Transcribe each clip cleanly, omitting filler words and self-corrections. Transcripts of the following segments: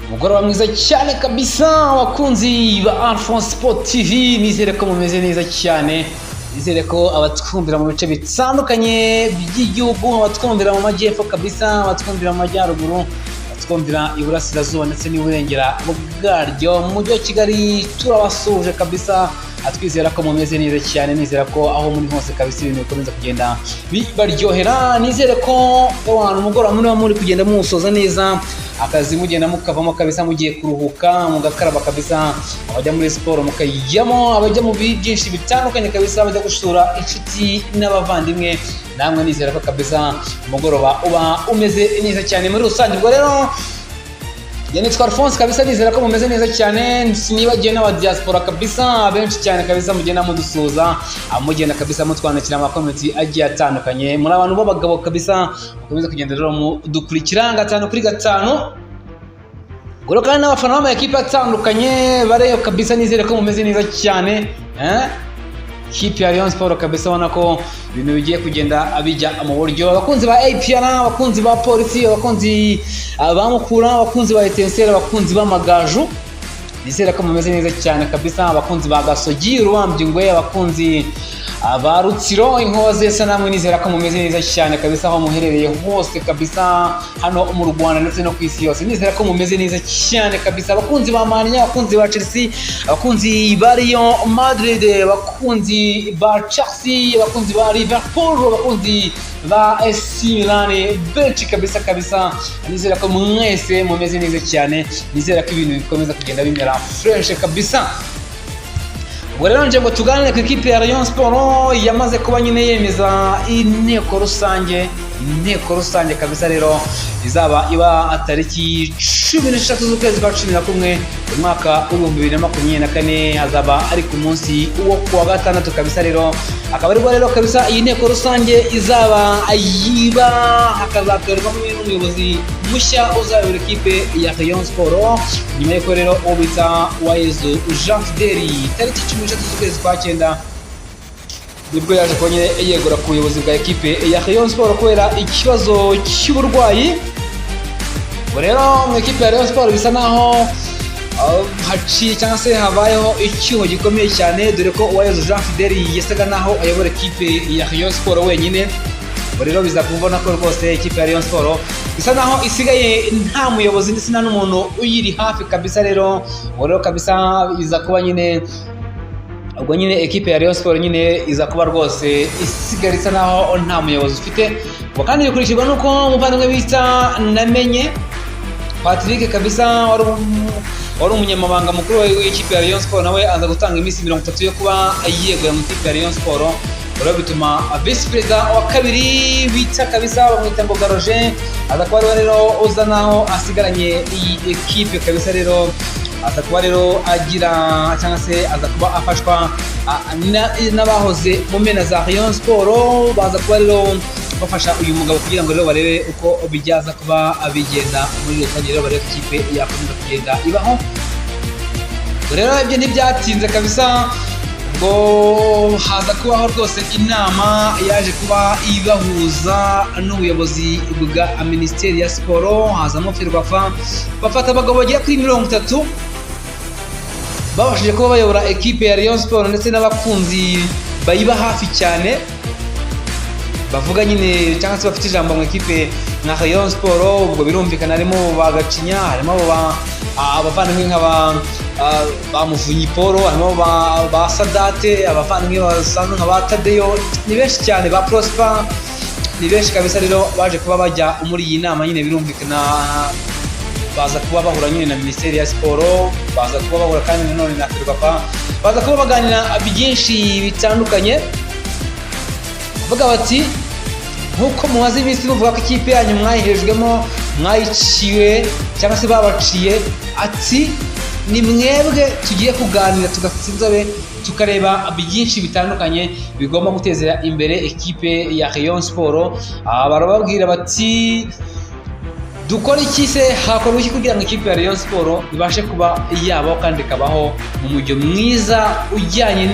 Mugoroba mwiza cyane kabisa abakunzi ba Alphonse Sport TV, nizere ko mumeze neza cyane, nizere ko abatwumvira mu bice bitandukanye by'igihugu, abatwumvira mu majyepfo kabisa, abatwumvira mu majyaruguru, abatwumvira iburasirazuba ndetse n'iburengera bwaryo mu mujyi wa Kigali, turabasuje kabisa, atwizera ko mumeze neza cyane, nizera ko aho muri hose kabisa ibintu bikomeza kugenda bibaryohera, nizere ko abantu umugoroba muri kugenda musoza neza, akazi mugenda mukavamo kabisa, mugiye kuruhuka mugakaraba kabisa, abajya muri siporo mukayijyamo, abajya mu byinshi bitandukanye kabisa, abajya gusura inshuti n'abavandimwe, namwe nizera ko kabisa umugoroba uba umeze neza cyane muri rusange. Ubwo rero nitwa Alphonse kabisa, nizera ko mumeze neza cyane, sinibagiye n'aba diaspora kabisa benshi cyane kabisa, mugenda mudusuza, mugenda kabisa mutwandikira ama comment agiye atandukanye, muri abantu b'abagabo kabisa mukomeza kugenda rero mudukurikira 5 kuri 5. Goro kandi n'abafana b'ama equipe atandukanye bareyo kabisa, nizera ko mumeze neza cyane, Kipe ya Rayon Sport kabisa, ubona ko ibintu bigiye kugenda abijya mu buryo. Abakunzi ba APR, abakunzi ba Polisi, abakunzi ba Mukura, abakunzi ba Etincelle, abakunzi b'Amagaju, nizera ko mumeze neza cyane kabisa, abakunzi ba Gasogi, Ruwambye, abakunzi ba Rutsiro, Inkoze, namwe nizera ko mumeze neza cyane kabisa, aho muherereye hose kabisa, hano mu Rwanda ndetse no ku isi yose, nizera ko mumeze neza cyane kabisa. Abakunzi ba Man United, abakunzi ba Chelsea, abakunzi ba Real Madrid, abakunzi ba Chelsea, abakunzi ba Liverpool, abakunzi ba AC Milan, benshi kabisa kabisa, nizera ko mwese mumeze neza cyane, nizera ko ibintu bikomeza kugenda bimera fresh kabisa. Ubwo rero nje ngo tuganire ku ikipe ya Rayon Sport yamaze kuba nyine yemeza inteko rusange kabisa, rero izaba iba atariki 13 z'ukwezi kwa 11 umwaka w'2024, hazaba ari ku munsi wo kuwa gatandatu kabisa, rero akaba aribwo rero kabisa iyi nteko rusange izaba ayiba, hakazatorwa n'umuyobozi mushya uzayobora ikipe ya Rayon Sport, nyuma y'uko rero uwo bita Uwayezu Jean Fidel tariki 13 z'ukwezi kwa 9 nibwo yaje kuba yegura ku buyobozi bwa ekipe ya Rayon Sport kubera ikibazo cy'uburwayi. Ubwo rero mu ekipe ya Rayon Sport bisa naho haciye cyangwa se habayeho icyuho gikomeye cyane, dore ko Uwayezu Jean Fidel yasaga naho ayobora ekipe ya Rayon Sport wenyine. Ubwo rero biza kubona ko rwose ekipe ya Rayon Sport bisa naho isigaye nta muyobozi ndetse nta n'umuntu uyiri hafi kabisa, rero ubwo rero kabisa biza kuba nyine ubwo nyine ekipe ya Rayon Sport nyine iza kuba rwose isigara isa naho nta muyobozi ufite. Ubwo kandi bikurikirwa nuko umuvandimwe bita Namenye Patrick kabisa wari umunyamabanga mukuru w'ikipe ya Rayon Sport, nawe aza gutanga iminsi 30 yo kuba yeguye mu ikipe ya Rayon Sport. Rero bituma vice president wa kabiri bita kabisa bamwita ngo Garoje aza kuba rero uza naho asigaranye iyi ekipe kabisa, rero aza kuba rero agira cyangwa se aza kuba afashwa n'abahoze mu mena za Rayon Sport, baza kuba rero bafasha uyu mugabo kugira ngo rero barebe uko bijyaza kuba abigenda muri rusange, rero barebe ikipe yakomeza kugenda ibaho. Rero ibyo ntibyatinze kabisa, ngo haza kubaho rwose inama yaje kuba ibahuza n'ubuyobozi bwa Minisiteri ya Siporo, hazamo Ferwafa, bafata abagabo bagera kuri 30 babashije kuba bayobora ekipe ya Rayon Sport ndetse n'abakunzi bayiba hafi cyane, bavuga nyine cyangwa se bafite ijambo mu ekipe na Rayon Sport. Ubwo birumvikana harimo bagacinya, harimo abavandimwe ba Muvunyi Paul, harimo ba Sadate, abavandimwe basanzwe nka ba Tadeyo, ni benshi cyane, ba Prosper, ni benshi kabisa, rero baje kuba bajya muri iyi nama nyine. Birumvikana baza kuba bahura nyine na Minisiteri ya Siporo, baza kuba bahura kandi nanone na Ferwafa, baza kuba baganira byinshi bitandukanye, bavuga bati nkuko mumaze iminsi muvuga ko ikipe yanyu mwayihejwemo, mwayiciwe cyangwa se babaciye, ati ni mwebwe tugiye kuganira tugasitsa inzobe tukareba byinshi bitandukanye bigomba guteza imbere ekipe ya Rayon Sport. Barababwira bati dukora iki se, hakorwa iki kugira ngo ikipe ya Rayon Sport ibashe kuba yabaho kandi ikabaho mu mujyo mwiza ujyanye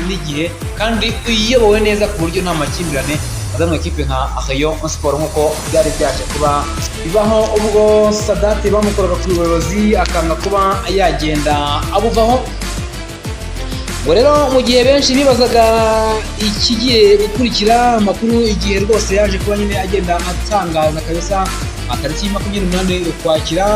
n'igihe kandi uyobowe neza ku buryo nta makimbirane aza mu ekipe nka Rayon Sport nk'uko byari byaje kuba bibaho ubwo Sadate bamukoraga ku buyobozi akanga kuba yagenda abuvaho. Ngo rero mu gihe benshi bibazaga ikigiye gukurikira amakuru, igihe rwose yaje kuba nyine agenda atangaza kabisa tariki 28 Ukwakira,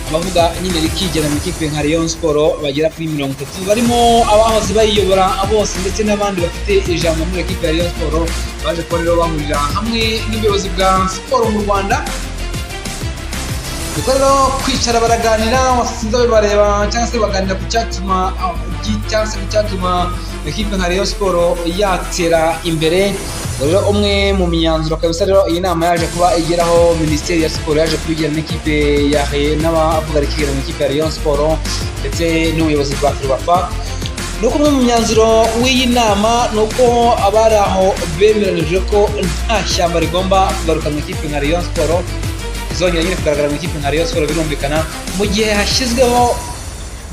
abavuga nyine rikigera mu ikipe nka Rayon Sport bagera kuri 30 barimo abahoze bayiyobora bose ndetse n'abandi bafite ijambo muri ekipe ya Rayon Sport baje kuba rero bahurira hamwe n'ubuyobozi bwa siporo mu Rwanda. Kuko rero kwicara baraganira wasinze bareba cyangwa se baganira ku cyatuma ekipe nka Rayon Sport yatera imbere. Rero umwe mu myanzuro kabisa rero iyi nama yaje kuba igeraho Minisiteri ya Siporo yaje kubigira n'ikipe ya n'abavuga rikigera mu ikipe ya Rayon Sport ndetse n'ubuyobozi bwa Ferwafa. Nuko umwe mu myanzuro w'iyi nama nuko abari aho bemeranije ko nta shyamba rigomba kugaruka mu ikipe nka Rayon Sport, izongera nyine kugaragara mu ikipe nka Rayon Sport birumvikana mu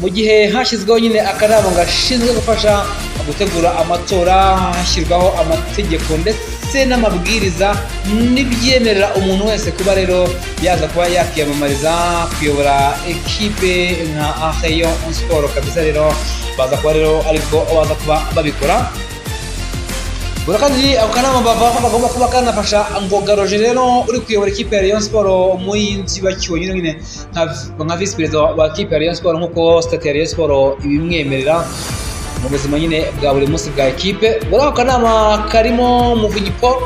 gihe hashyizweho nyine akanama gashinzwe gufasha gutegura amatora, hashyirwaho amategeko ndetse n'amabwiriza n'ibyemerera umuntu wese kuba rero yaza kuba yakiyamamariza kuyobora ekipe nka Rayon Sport kabisa. Rero baza kuba rero ariko baza kuba babikora. Kandi ako kanama bagomba kuba kanafasha Ngoga Roger rero uri kuyobora ikipe ya Rayon Sport mu yinzi bakiwe nyine nka vice president wa ikipe ya Rayon Sport nk'uko state ya Rayon Sport ibimwemerera mu buzima nyine bwa buri munsi bwa ekipe. Ako kanama karimo Muvunyi Paul,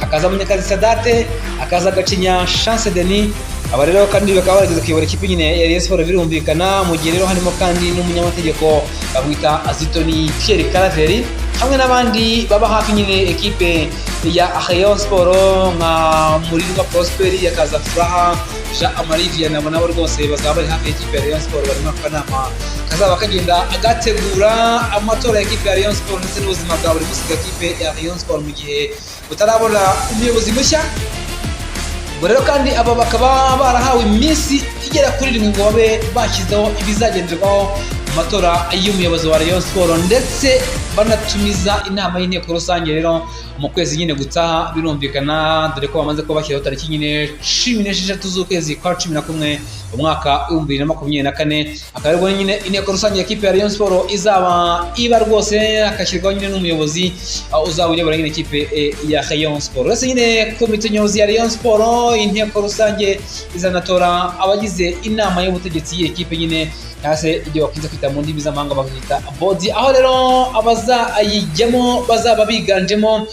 akaza Munyakazi Sadate, akaza Gacinya Chance Denis, aba rero kandi bakaba barageze kuyobora ikipe nyine ya Rayon Sport birumvikana. Mu gihe rero harimo kandi n'umunyamategeko bamwita Azitoni Pierre Caraveri hamwe n'abandi baba hafi nyine ekipe ya Rayon Sport nka Murirwa Prosper, yakaza Furaha Jean Amarie Vianney, nabo rwose bazaba bari hafi ekipe ya Rayon Sport barimo akanama kazaba kagenda agategura amatora ya ekipe ya Rayon Sport ndetse n'ubuzima bwa buri munsi bwa ekipe ya Rayon Sport mu gihe butarabona umuyobozi mushya. Ubwo rero kandi aba bakaba barahawe iminsi igera kuri 7 ngo babe bashyizeho ibizagenderwaho mu matora y'umuyobozi wa Rayon Sport ndetse banatumiza inama y'inteko rusange rero mu kwezi nyine gutaha birumvikana, dore ko bamaze kuba bashyiraho tariki nyine 16 z'ukwezi kwa 11 umwaka 2024. akaba rero nyine inteko rusange y'ekipe ya Rayon Sport izaba iba rwose akashyirwaho nyine n'umuyobozi uzaba uyobora nyine ekipe ya Rayon Sport. Rwose nyine komite nyobozi ya Rayon Sport inteko rusange izanatora abagize inama y'ubutegetsi y'ekipe nyine cyase ibyo bakunze kwita mu ndimi z'amahanga bakita body, aho rero abazayijyamo bazaba biganjemo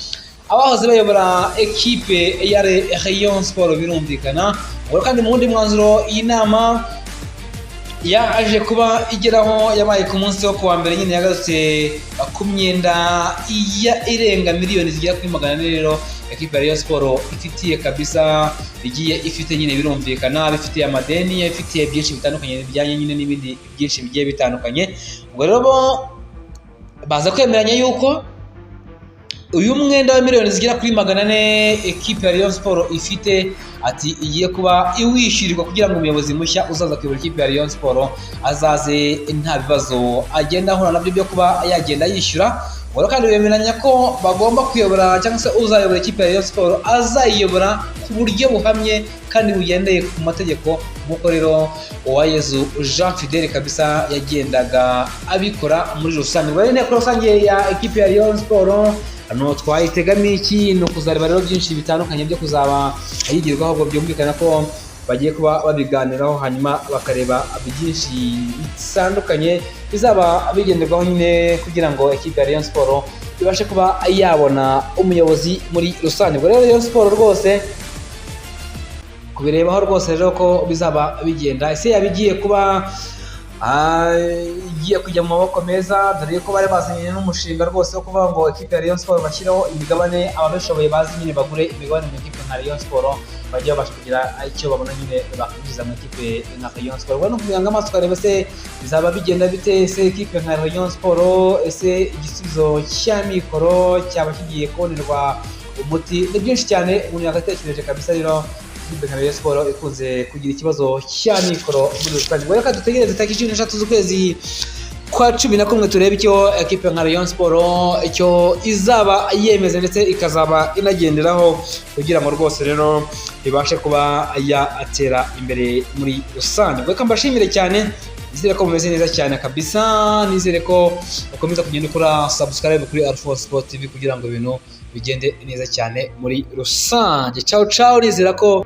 abahoze bayobora ekipe ya Rayon Sport birumvikana. Ubwo kandi mu wundi mwanzuro iyi nama yaje kuba igeraho yabaye ku munsi wo kuwa mbere nyine yagarutse ku myenda irenga miliyoni zigera kuri 400 rero ekipe ya Rayon Sport ifitiye kabisa, igiye ifite nyine birumvikana, bifitiye amadeni, ifitiye byinshi bitandukanye bijyanye nyine n'ibindi byinshi bigiye bitandukanye. Ubwo rero baza kwemeranya yuko uyu mwenda wa miliyoni zigera kuri 400 ekipe ya Rayon Sport ifite ati igiye kuba iwishyurirwa kugira ngo umuyobozi mushya uzaza kuyobora ikipe ya Rayon Sport azaze nta bibazo agenda ahura nabyo byo kuba yagenda yishyura. Ubwo kandi bemeranya ko bagomba kuyobora cyangwa se uzayobora ikipe ya Rayon Sport azayiyobora ku buryo buhamye kandi bugendeye ku mategeko nk'uko rero Uwayezu Jean Fidèle kabisa yagendaga abikora muri rusange. Ubwo inteko rusange ya ekipe ya Rayon Sport hano twayitegamiye iki ni ukuzareba rero byinshi bitandukanye byo kuzaba yigirwaho, ubwo byumvikana ko bagiye kuba babiganiraho hanyuma bakareba byinshi bitandukanye bizaba bigenderwaho nyine kugira ngo ekipe ya Rayon Sport ibashe kuba yabona umuyobozi muri rusange. Ubwo rero Rayon Sport rwose kubirebaho rwose rero ko bizaba bigenda, ese yabigiye kuba igiye kujya mu maboko meza, dore ko bari bazanye n'umushinga rwose wo kuvuga ngo ekipe ya Rayon Sport bashyiraho imigabane, ababishoboye bazi nyine bagure imigabane mu ekipe nka Rayon Sport bajye babasha kugira icyo babona nyine bakwinjiza mu ekipe nka Rayon Sport. Ubwo no kugira ngo amaso kareba se bizaba bigenda bite, ese ekipe nka Rayon Sport ese igisubizo cy'amikoro cyaba kigiye kubonerwa umuti. Ni byinshi cyane umuntu yagatekereje kabisa. Rero ekipe nka Rayon Sport ikunze kugira ikibazo cy'amikoro muri rusange. Ubwo reka dutegereze tariki 16 z'ukwezi kwa 11 turebe icyo equipe nka Rayon Sport icyo izaba yemeza ndetse ikazaba inagenderaho kugira ngo rwose rero ibashe kuba yatera imbere muri rusange. Reka mbashimire cyane, nizere ko mumeze neza cyane kabisa, nizere ko ukomeza kugenda ukora subscribe kuri Alpha Sport TV kugira ngo ibintu bigende neza cyane muri rusange. Ciao ciao, nizera ko